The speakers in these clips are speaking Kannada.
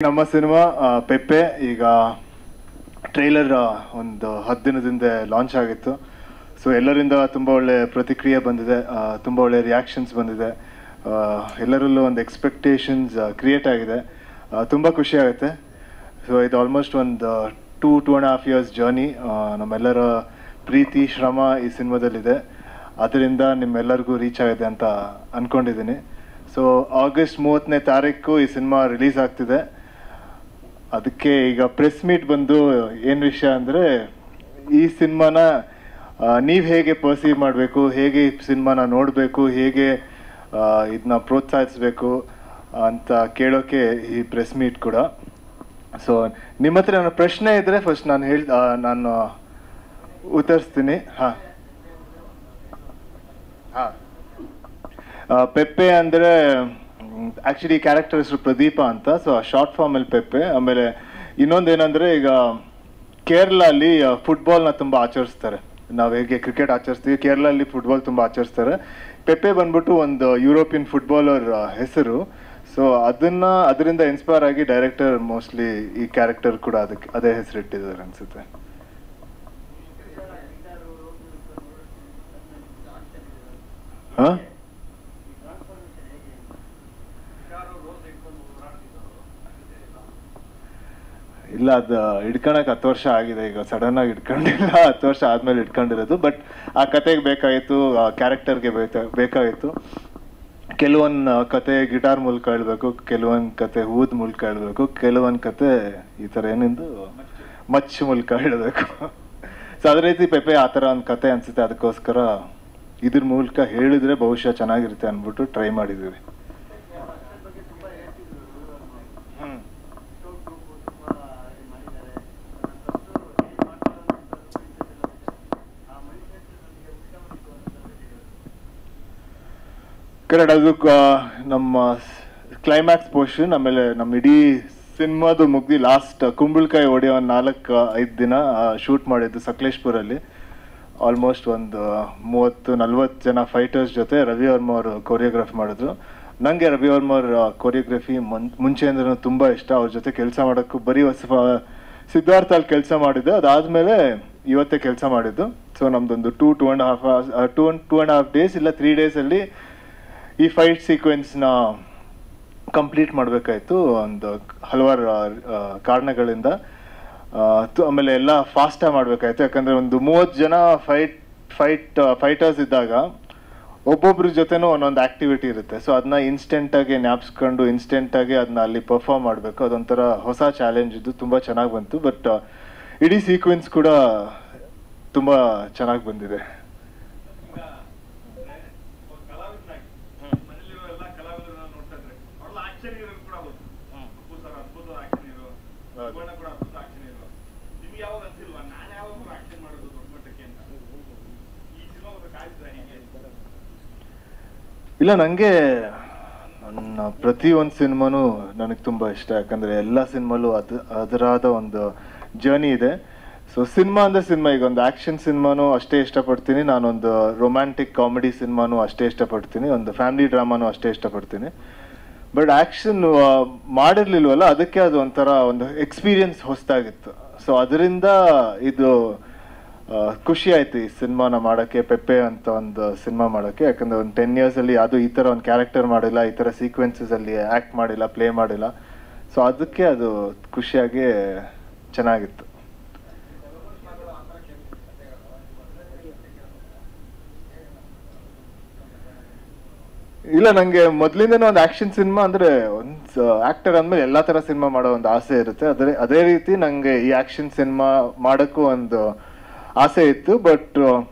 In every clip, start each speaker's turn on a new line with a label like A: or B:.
A: ನಮ್ಮ ಸಿನಿಮಾ ಪೆಪ್ಪೆ ಈಗ ಟ್ರೈಲರ್ ಒಂದು 10 ದಿನದಿಂದ ಲಾಂಚ್ ಆಗಿತ್ತು. ಸೊ ಎಲ್ಲರಿಂದ ತುಂಬ ಒಳ್ಳೆ ಪ್ರತಿಕ್ರಿಯೆ ಬಂದಿದೆ, ತುಂಬ ಒಳ್ಳೆ ರಿಯಾಕ್ಷನ್ಸ್ ಬಂದಿದೆ. ಎಲ್ಲರಲ್ಲೂ ಒಂದು ಎಕ್ಸ್ಪೆಕ್ಟೇಷನ್ಸ್ ಕ್ರಿಯೇಟ್ ಆಗಿದೆ. ತುಂಬ ಖುಷಿ ಆಗುತ್ತೆ. ಸೊ ಇದು ಆಲ್ಮೋಸ್ಟ್ ಒಂದು 2.5 years ಜರ್ನಿ. ನಮ್ಮೆಲ್ಲರ ಪ್ರೀತಿ ಶ್ರಮ ಈ ಸಿನಿಮಾದಲ್ಲಿದೆ. ಅದರಿಂದ ನಿಮ್ಮೆಲ್ಲರಿಗೂ ರೀಚ್ ಆಗಿದೆ ಅಂತ ಅಂದ್ಕೊಂಡಿದ್ದೀನಿ. ಸೊ ಆಗಸ್ಟ್ 30ನೇ ತಾರೀಕು ಈ ಸಿನಿಮಾ ರಿಲೀಸ್ ಆಗ್ತಿದೆ. ಅದಕ್ಕೆ ಈಗ ಪ್ರೆಸ್ ಮೀಟ್ ಬಂದು ಏನು ವಿಷಯ ಅಂದರೆ, ಈ ಸಿನಿಮಾನ ನೀವು ಹೇಗೆ ಪರ್ಸೀವ್ ಮಾಡಬೇಕು, ಹೇಗೆ ಈ ಸಿನಿಮಾನ ನೋಡಬೇಕು, ಹೇಗೆ ಇದನ್ನ ಪ್ರೋತ್ಸಾಹಿಸಬೇಕು ಅಂತ ಕೇಳೋಕ್ಕೆ ಈ ಪ್ರೆಸ್ ಮೀಟ್ ಕೂಡ. ಸೊ ನಿಮ್ಮ ಹತ್ರ ನನ್ನ ಪ್ರಶ್ನೆ ಇದ್ದರೆ ಫಸ್ಟ್ ನಾನು ಉತ್ತರಿಸ್ತೀನಿ. ಹಾಂ ಪೆಪ್ಪೆ ಅಂದರೆ ಆ್ಯಕ್ಚುಲಿ ಕ್ಯಾರೆಕ್ಟರ್ ಹೆಸರು ಪ್ರದೀಪ ಅಂತ. ಸೊ ಶಾರ್ಟ್ ಫಾರ್ಮಲ್ಲಿ ಪೆಪ್ಪೆ. ಆಮೇಲೆ ಇನ್ನೊಂದೇನೆಂದರೆ, ಈಗ ಕೇರಳಲ್ಲಿ ಫುಟ್ಬಾಲ್ನ ತುಂಬ ಆಚರಿಸ್ತಾರೆ. ನಾವು ಹೇಗೆ ಕ್ರಿಕೆಟ್ ಆಚರಿಸ್ತೀವಿ, ಕೇರಳಲ್ಲಿ ಫುಟ್ಬಾಲ್ ತುಂಬ ಆಚರಿಸ್ತಾರೆ. ಪೆಪ್ಪೆ ಬಂದ್ಬಿಟ್ಟು ಒಂದು ಯುರೋಪಿಯನ್ ಫುಟ್ಬಾಲರ್ ಹೆಸರು. ಸೊ ಅದರಿಂದ ಇನ್ಸ್ಪೈರ್ ಆಗಿ ಡೈರೆಕ್ಟರ್ ಮೋಸ್ಟ್ಲಿ ಈ ಕ್ಯಾರೆಕ್ಟರ್ ಕೂಡ ಅದೇ ಹೆಸರು ಇಟ್ಟಿದ್ದಾರೆ ಅನಿಸುತ್ತೆ. ಹಾಂ, ಇಲ್ಲ, ಅದು ಹಿಡ್ಕೊಳಕ್ಕೆ 10 ವರ್ಷ ಆಗಿದೆ. ಈಗ ಸಡನ್ ಆಗಿ ಹಿಡ್ಕೊಂಡಿಲ್ಲ, 10 ವರ್ಷ ಆದ್ಮೇಲೆ ಹಿಡ್ಕೊಂಡಿರೋದು. ಬಟ್ ಆ ಕತೆಗೆ ಬೇಕಾಗಿತ್ತು, ಆ ಕ್ಯಾರೆಕ್ಟರ್ಗೆ ಬೇಕಾಗಿತ್ತು. ಕೆಲವೊಂದು ಕತೆ ಗಿಟಾರ್ ಮೂಲಕ ಹೇಳ್ಬೇಕು, ಕೆಲವೊಂದು ಕತೆ ಹೂದ್ ಮೂಲಕ ಹೇಳ್ಬೇಕು, ಕೆಲವೊಂದು ಕತೆ ಈ ಥರ ಏನಿಂದು ಮಚ್ಚ ಮೂಲಕ ಹೇಳಬೇಕು. ಸೊ ಅದೇ ರೀತಿ ಪೆಪ್ಪೆ ಆ ಥರ ಒಂದು ಕತೆ ಅನಿಸುತ್ತೆ. ಅದಕ್ಕೋಸ್ಕರ ಇದ್ರ ಮೂಲಕ ಹೇಳಿದ್ರೆ ಬಹುಶಃ ಚೆನ್ನಾಗಿರುತ್ತೆ ಅಂದ್ಬಿಟ್ಟು ಟ್ರೈ ಮಾಡಿದ್ದೀವಿ. ಕರೆಕ್ಟ್. ಅದು ನಮ್ಮ ಕ್ಲೈಮ್ಯಾಕ್ಸ್ ಪೋರ್ಷನ್. ಆಮೇಲೆ ನಮ್ಮ ಇಡೀ ಸಿನಿಮಾದು ಮುಗ್ದು ಲಾಸ್ಟ್ ಕುಂಬಳಕಾಯಿ ಹೊಡೆಯೋ 4-5 ದಿನ ಶೂಟ್ ಮಾಡಿದ್ದು ಸಕಲೇಶ್ಪುರಲ್ಲಿ. ಆಲ್ಮೋಸ್ಟ್ ಒಂದು 30-40 ಜನ ಫೈಟರ್ಸ್ ಜೊತೆ ರವಿ ವರ್ಮ ಅವರು ಕೊರಿಯೋಗ್ರಾಫ್ ಮಾಡಿದ್ರು. ನನಗೆ ರವಿ ವರ್ಮ ಅವ್ರ ಕೊರಿಯೋಗ್ರಫಿ ಮುಂಚೆಯಿಂದ ತುಂಬ ಇಷ್ಟ. ಅವ್ರ ಜೊತೆ ಕೆಲಸ ಮಾಡೋಕ್ಕೂ ಬರೀ ಸಿದ್ಧಾರ್ಥ ಅಲ್ಲಿ ಕೆಲಸ ಮಾಡಿದ್ದೆ, ಅದಾದಮೇಲೆ ಇವತ್ತೇ ಕೆಲಸ ಮಾಡಿದ್ದು. ಸೊ ನಮ್ದೊಂದು 2.5 days ಇಲ್ಲ 3 days ಈ ಫೈಟ್ ಸೀಕ್ವೆನ್ಸ್ನ ಕಂಪ್ಲೀಟ್ ಮಾಡಬೇಕಾಯ್ತು ಒಂದು ಹಲವಾರು ಕಾರಣಗಳಿಂದ. ಆಮೇಲೆ ಎಲ್ಲ ಫಾಸ್ಟಾಗಿ ಮಾಡಬೇಕಾಯ್ತು. ಯಾಕಂದರೆ ಒಂದು 30 ಜನ ಫೈಟರ್ಸ್ ಇದ್ದಾಗ ಒಬ್ಬೊಬ್ರ ಜೊತೆನೂ ಒಂದೊಂದು ಆ್ಯಕ್ಟಿವಿಟಿ ಇರುತ್ತೆ. ಸೊ ಅದನ್ನ ಇನ್ಸ್ಟೆಂಟಾಗಿ ಜ್ಞಾಪಿಸ್ಕೊಂಡು ಇನ್ಸ್ಟೆಂಟಾಗಿ ಅದನ್ನ ಅಲ್ಲಿ ಪರ್ಫಾರ್ಮ್ ಮಾಡಬೇಕು. ಅದೊಂಥರ ಹೊಸ ಚಾಲೆಂಜ್ ಇದ್ದು ತುಂಬ ಚೆನ್ನಾಗಿ ಬಂತು. ಬಟ್ ಇಡೀ ಸೀಕ್ವೆನ್ಸ್ ಕೂಡ ತುಂಬ ಚೆನ್ನಾಗಿ ಬಂದಿದೆ. ಇಲ್ಲ, ನನಗೆ ನನ್ನ ಪ್ರತಿಯೊಂದು ಸಿನಿಮಾನೂ ನನಗೆ ತುಂಬ ಇಷ್ಟ. ಯಾಕಂದರೆ ಎಲ್ಲ ಸಿನಿಮಾಲೂ ಅದರಾದ ಒಂದು ಜರ್ನಿ ಇದೆ. ಸೊ ಸಿನಿಮಾ ಅಂದರೆ ಸಿನಿಮಾ. ಈಗ ಒಂದು ಆ್ಯಕ್ಷನ್ ಸಿನಿಮಾನೂ ಅಷ್ಟೇ ಇಷ್ಟಪಡ್ತೀನಿ, ನಾನೊಂದು ರೊಮ್ಯಾಂಟಿಕ್ ಕಾಮಿಡಿ ಸಿನಿಮಾನೂ ಅಷ್ಟೇ ಇಷ್ಟಪಡ್ತೀನಿ, ಒಂದು ಫ್ಯಾಮಿಲಿ ಡ್ರಾಮಾನೂ ಅಷ್ಟೇ ಇಷ್ಟಪಡ್ತೀನಿ. ಬಟ್ ಆ್ಯಕ್ಷನ್ ಮಾಡಿರ್ಲಿಲ್ವಲ್ಲ, ಅದಕ್ಕೆ ಅದು ಒಂಥರ ಒಂದು ಎಕ್ಸ್ಪೀರಿಯನ್ಸ್ ಹೊಸದಾಗಿತ್ತು. ಸೊ ಅದರಿಂದ ಇದು ಖುಷಿ ಆಯ್ತು ಈ ಸಿನಿಮಾನ ಮಾಡೋಕ್ಕೆ, ಪೆಪ್ಪೆ ಅಂತ ಒಂದು ಸಿನಿಮಾ ಮಾಡೋಕ್ಕೆ. ಯಾಕಂದರೆ ಒಂದು 10 years ಅದು ಈ ಥರ ಒಂದು ಕ್ಯಾರೆಕ್ಟರ್ ಮಾಡಿಲ್ಲ, ಈ ಥರ ಸೀಕ್ವೆನ್ಸಸಲ್ಲಿ ಆ್ಯಕ್ಟ್ ಮಾಡಿಲ್ಲ, ಪ್ಲೇ ಮಾಡಿಲ್ಲ. ಸೊ ಅದಕ್ಕೆ ಅದು ಖುಷಿಯಾಗಿ ಚೆನ್ನಾಗಿತ್ತು. ಇಲ್ಲ, ನನಗೆ ಮೊದಲಿಂದನೇ ಒಂದು ಆ್ಯಕ್ಷನ್ ಸಿನಿಮಾ ಅಂದರೆ, ಒಂದು ಆ್ಯಕ್ಟರ್ ಅಂದಮೇಲೆ ಎಲ್ಲ ಥರ ಸಿನಿಮಾ ಮಾಡೋ ಒಂದು ಆಸೆ ಇರುತ್ತೆ. ಅದೇ ರೀತಿ ನನಗೆ ಈ ಆ್ಯಕ್ಷನ್ ಸಿನಿಮಾ ಮಾಡೋಕ್ಕೂ ಒಂದು ಆಸೆ ಇತ್ತು. ಬಟ್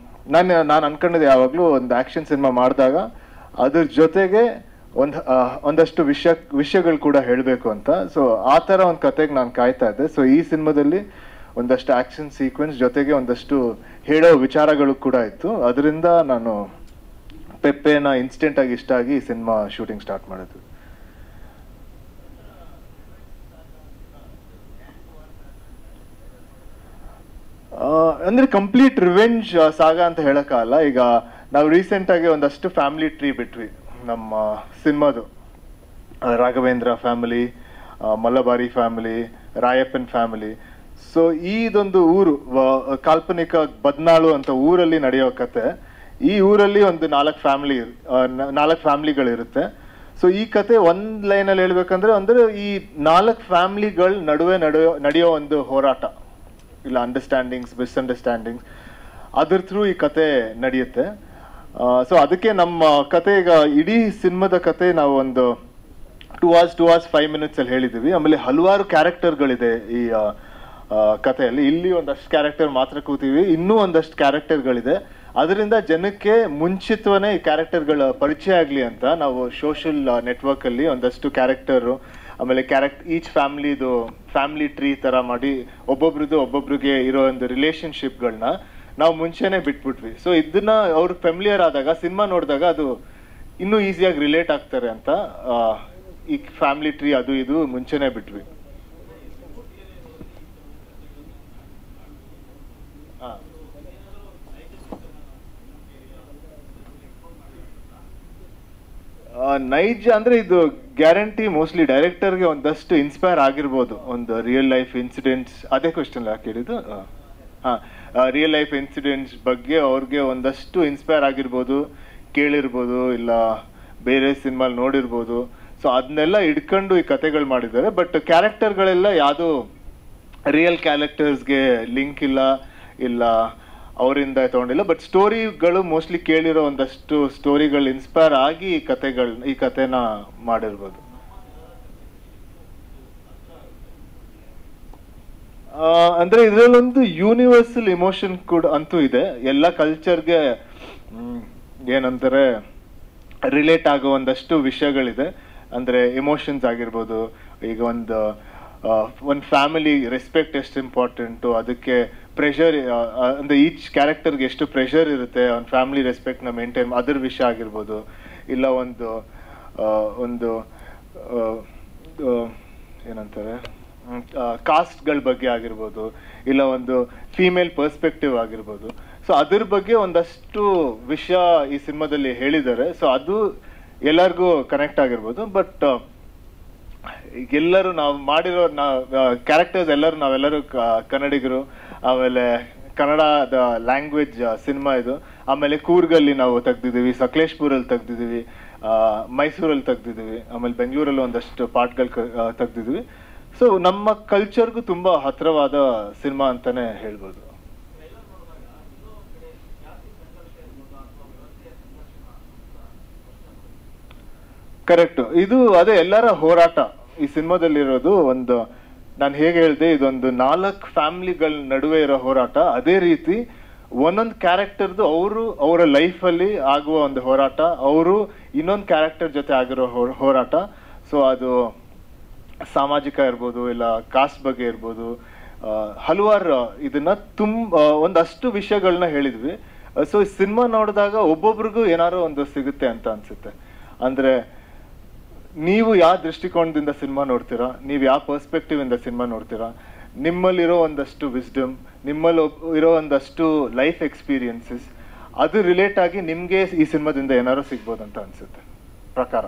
A: ನಾನು ಅನ್ಕೊಂಡಿದ್ದೆ ಯಾವಾಗಲೂ ಒಂದು ಆ್ಯಕ್ಷನ್ ಸಿನಿಮಾ ಮಾಡಿದಾಗ ಅದ್ರ ಜೊತೆಗೆ ಒಂದಷ್ಟು ವಿಷಯಗಳು ಕೂಡ ಹೇಳಬೇಕು ಅಂತ. ಸೊ ಆ ಥರ ಒಂದು ಕತೆಗೆ ನಾನು ಕಾಯ್ತಾ ಇದ್ದೆ. ಸೊ ಈ ಸಿನಿಮಾದಲ್ಲಿ ಒಂದಷ್ಟು ಆ್ಯಕ್ಷನ್ ಸೀಕ್ವೆನ್ಸ್ ಜೊತೆಗೆ ಒಂದಷ್ಟು ಹೇಳೋ ವಿಚಾರಗಳು ಕೂಡ ಇತ್ತು. ಅದರಿಂದ ನಾನು ಪೆಪ್ಪೆನ ಇನ್ಸ್ಟೆಂಟಾಗಿ ಇಷ್ಟ ಆಗಿ ಈ ಸಿನಿಮಾ ಶೂಟಿಂಗ್ ಸ್ಟಾರ್ಟ್ ಮಾಡಿದ್ವಿ. ಅಂದರೆ ಕಂಪ್ಲೀಟ್ ರಿವೆಂಜ್ ಸಾಗ ಅಂತ ಹೇಳೋಕ್ಕಾಗಲ್ಲ. ಈಗ ನಾವು ರೀಸೆಂಟಾಗಿ ಒಂದಷ್ಟು ಫ್ಯಾಮಿಲಿ ಟ್ರೀ ಬಿಟ್ವಿ ನಮ್ಮ ಸಿನಿಮಾದು. Raghavendra family, Mallabari family, Rayappan family. So ಇದೊಂದು ಊರು, ಕಾಲ್ಪನಿಕ ಬದ್ನಾಳು ಅಂತ ಊರಲ್ಲಿ ನಡೆಯೋ ಕತೆ. ಈ ಊರಲ್ಲಿ ಒಂದು 4 ಫ್ಯಾಮಿಲಿಗಳಿರುತ್ತೆ. ಸೊ ಈ ಕತೆ ಒಂದ್ ಲೈನಲ್ಲಿ ಹೇಳ್ಬೇಕಂದ್ರೆ ಅಂದ್ರೆ ಈ 4 ಫ್ಯಾಮಿಲಿಗಳ ನಡುವೆ ನಡೆಯೋ ಒಂದು ಹೋರಾಟ, ಇಲ್ಲ ಅಂಡರ್ಸ್ಟ್ಯಾಂಡಿಂಗ್ಸ್, ಮಿಸ್ಅಂಡರ್ಸ್ಟ್ಯಾಂಡಿಂಗ್ಸ್, ಅದ್ರ ಥ್ರೂ ಈ ಕತೆ ನಡೆಯುತ್ತೆ. ಸೊ ಅದಕ್ಕೆ ನಮ್ಮ ಕತೆ ಈಗ ಇಡೀ ಸಿನಿಮಾದ ಕತೆ ನಾವು ಒಂದು 2 hours 5 minutes ಅಲ್ಲಿ ಹೇಳಿದೀವಿ. ಆಮೇಲೆ ಹಲವಾರು ಕ್ಯಾರೆಕ್ಟರ್ಗಳಿದೆ ಈ ಕಥೆಯಲ್ಲಿ. ಇಲ್ಲಿ ಒಂದಷ್ಟು ಕ್ಯಾರೆಕ್ಟರ್ ಮಾತ್ರ ಕೂತೀವಿ, ಇನ್ನೂ ಒಂದಷ್ಟು ಕ್ಯಾರೆಕ್ಟರ್ಗಳಿದೆ. ಅದರಿಂದ ಜನಕ್ಕೆ ಮುಂಚಿತವೇ ಈ ಕ್ಯಾರೆಕ್ಟರ್ಗಳ ಪರಿಚಯ ಆಗಲಿ ಅಂತ ನಾವು ಸೋಷಿಯಲ್ ನೆಟ್ವರ್ಕ್ ಅಲ್ಲಿ ಒಂದಷ್ಟು ಕ್ಯಾರೆಕ್ಟರ್, ಆಮೇಲೆ ಈಚ್ ಫ್ಯಾಮಿಲಿ ಟ್ರೀ ತರ ಮಾಡಿ ಒಬ್ಬೊಬ್ರಿಗೆ ಇರೋ ಒಂದು ರಿಲೇಶನ್ಶಿಪ್ಗಳನ್ನ ನಾವು ಮುಂಚೆನೆ ಬಿಟ್ಬಿಟ್ವಿ. ಸೊ ಇದನ್ನ ಅವ್ರು ಫೆಮಿಲಿಯರ್ ಆದಾಗ, ಸಿನಿಮಾ ನೋಡಿದಾಗ ಅದು ಇನ್ನೂ ಈಸಿಯಾಗಿ ರಿಲೇಟ್ ಆಗ್ತಾರೆ ಅಂತ ಈ ಫ್ಯಾಮಿಲಿ ಟ್ರೀ ಅದು ಇದು ಮುಂಚೆನೆ ಬಿಟ್ವಿ. ನೈಜ ಅಂದ್ರೆ ಇದು ಗ್ಯಾರಂಟಿ ಮೋಸ್ಟ್ಲಿ ಡೈರೆಕ್ಟರ್ಗೆ ಒಂದಷ್ಟು ಇನ್ಸ್ಪೈರ್ ಆಗಿರ್ಬೋದು. ಒಂದು ರಿಯಲ್ ಲೈಫ್ ಇನ್ಸಿಡೆಂಟ್ಸ್, ಅದೇ ಕ್ವಶನ್ ಯಾಕೆ ಹೇಳಿದ್ದು, ರಿಯಲ್ ಲೈಫ್ ಇನ್ಸಿಡೆಂಟ್ಸ್ ಬಗ್ಗೆ ಅವ್ರಿಗೆ ಒಂದಷ್ಟು ಇನ್ಸ್ಪೈರ್ ಆಗಿರ್ಬೋದು, ಕೇಳಿರ್ಬೋದು, ಇಲ್ಲ ಬೇರೆ ಸಿನಿಮಾ ನೋಡಿರ್ಬೋದು. ಸೊ ಅದನ್ನೆಲ್ಲ ಇಟ್ಕೊಂಡು ಈ ಕತೆಗಳು ಮಾಡಿದ್ದಾರೆ. ಬಟ್ ಕ್ಯಾರೆಕ್ಟರ್ಗಳೆಲ್ಲ ಯಾವುದು ರಿಯಲ್ ಕ್ಯಾರೆಕ್ಟರ್ಸ್ಗೆ ಲಿಂಕ್ ಇಲ್ಲ ಅವರಿಂದ ತಗೊಂಡಿಲ್ಲ. ಬಟ್ ಸ್ಟೋರಿಗಳು ಮೋಸ್ಟ್ಲಿ ಕೇಳಿರೋ ಒಂದಷ್ಟು ಸ್ಟೋರಿಗಳು ಇನ್ಸ್ಪೈರ್ ಆಗಿ ಈ ಕತೆನ ಮಾಡಿರ್ಬೋದು. ಅಂದ್ರೆ ಇದ್ರಲ್ಲೊಂದು ಯೂನಿವರ್ಸಲ್ ಇಮೋಷನ್ ಕೂಡ ಅಂತೂ ಇದೆ. ಎಲ್ಲ ಕಲ್ಚರ್ಗೆ ಏನಂತಾರೆ ರಿಲೇಟ್ ಆಗೋ ಒಂದಷ್ಟು ವಿಷಯಗಳಿದೆ. ಅಂದ್ರೆ ಎಮೋಷನ್ಸ್ ಆಗಿರ್ಬೋದು, ಈಗ ಒಂದು ಫ್ಯಾಮಿಲಿ ರೆಸ್ಪೆಕ್ಟ್ ಎಷ್ಟು ಇಂಪಾರ್ಟೆಂಟು, ಅದಕ್ಕೆ ಪ್ರೆಷರ್ ಅಂದ್ರೆ ಈಚ್ ಕ್ಯಾರೆಕ್ಟರ್ಗೆ ಎಷ್ಟು ಪ್ರೆಷರ್ ಇರುತ್ತೆ ಒಂದು ಫ್ಯಾಮಿಲಿ ರೆಸ್ಪೆಕ್ಟ್ ನ ಮೇಂಟೈನ್, ಅದ್ರ ವಿಷಯ ಆಗಿರ್ಬೋದು. ಇಲ್ಲ ಒಂದು ಏನಂತಾರೆ ಕಾಸ್ಟ್ಗಳ ಬಗ್ಗೆ ಆಗಿರ್ಬೋದು, ಇಲ್ಲ ಒಂದು ಫೀಮೇಲ್ ಪರ್ಸ್ಪೆಕ್ಟಿವ್ ಆಗಿರ್ಬೋದು. ಸೊ ಅದ್ರ ಬಗ್ಗೆ ಒಂದಷ್ಟು ವಿಷಯ ಈ ಸಿನಿಮಾದಲ್ಲಿ ಹೇಳಿದ್ದಾರೆ. ಸೊ ಅದು ಎಲ್ಲರಿಗೂ ಕನೆಕ್ಟ್ ಆಗಿರ್ಬೋದು. ಬಟ್ ಎಲ್ಲರೂ ನಾವು ಮಾಡಿರೋ ಕ್ಯಾರೆಕ್ಟರ್ಸ್ ನಾವೆಲ್ಲರೂ ಕನ್ನಡಿಗರು. ಆಮೇಲೆ ಕನ್ನಡದ ಲ್ಯಾಂಗ್ವೇಜ್ ಸಿನಿಮಾ ಇದು. ಆಮೇಲೆ ಕೂರ್ಗಲ್ಲಿ ನಾವು ತೆಗ್ದಿದ್ದೀವಿ, ಸಕಲೇಶ್ಪುರಲ್ಲಿ ತೆಗ್ದಿದ್ದೀವಿ, ಮೈಸೂರಲ್ಲಿ ತೆಗ್ದಿದ್ದೀವಿ, ಆಮೇಲೆ ಬೆಂಗಳೂರಲ್ಲಿ ಒಂದಷ್ಟು ಪಾರ್ಟ್ಗಳು ತೆಗ್ದಿದ್ದೀವಿ. ಸೊ ನಮ್ಮ ಕಲ್ಚರ್ಗೂ ತುಂಬಾ ಹತ್ರವಾದ ಸಿನಿಮಾ ಅಂತಾನೆ ಹೇಳ್ಬೋದು. ಕರೆಕ್ಟ್. ಇದು ಅದೇ ಎಲ್ಲರ ಹೋರಾಟ ಈ ಸಿನಿಮಾದಲ್ಲಿರೋದು. ನಾನು ಹೇಗೆ ಹೇಳಿದೆ, ಇದೊಂದು 4 ಫ್ಯಾಮಿಲಿಗಳ ನಡುವೆ ಇರೋ ಹೋರಾಟ. ಅದೇ ರೀತಿ ಒಂದೊಂದು ಕ್ಯಾರೆಕ್ಟರ್ದು ಅವರ ಲೈಫಲ್ಲಿ ಆಗುವ ಒಂದು ಹೋರಾಟ, ಅವರು ಇನ್ನೊಂದು ಕ್ಯಾರೆಕ್ಟರ್ ಜೊತೆ ಆಗಿರೋ ಹೋರಾಟ. ಸೊ ಅದು ಸಾಮಾಜಿಕ ಇರ್ಬೋದು, ಇಲ್ಲ ಕಾಸ್ಟ್ ಬಗ್ಗೆ ಇರ್ಬೋದು, ಹಲವಾರು ಇದನ್ನ ಒಂದಷ್ಟು ವಿಷಯಗಳನ್ನ ಹೇಳಿದ್ವಿ. ಸೊ ಸಿನಿಮಾ ನೋಡಿದಾಗ ಒಬ್ಬೊಬ್ರಿಗೂ ಏನಾರು ಒಂದು ಸಿಗುತ್ತೆ ಅಂತ ಅನ್ಸುತ್ತೆ. ಅಂದ್ರೆ ನೀವು ಯಾವ ದೃಷ್ಟಿಕೋನದಿಂದ ಸಿನಿಮಾ ನೋಡ್ತೀರಾ, ನೀವು ಯಾವ ಪರ್ಸ್ಪೆಕ್ಟಿವ್ ಇಂದ ಸಿನಿಮಾ ನೋಡ್ತೀರಾ, ನಿಮ್ಮಲ್ಲಿರೋ ಒಂದಷ್ಟು ವಿಸ್ಡಮ್, ನಿಮ್ಮಲ್ಲಿ ಇರೋ ಒಂದಷ್ಟು ಲೈಫ್ ಎಕ್ಸ್ಪೀರಿಯನ್ಸಸ್, ಅದು ರಿಲೇಟ್ ಆಗಿ ನಿಮ್ಗೆ ಈ ಸಿನಿಮಾದಿಂದ ಏನಾರು ಸಿಗ್ಬೋದಂತ ಅನ್ಸುತ್ತೆ ಪ್ರಕಾರ.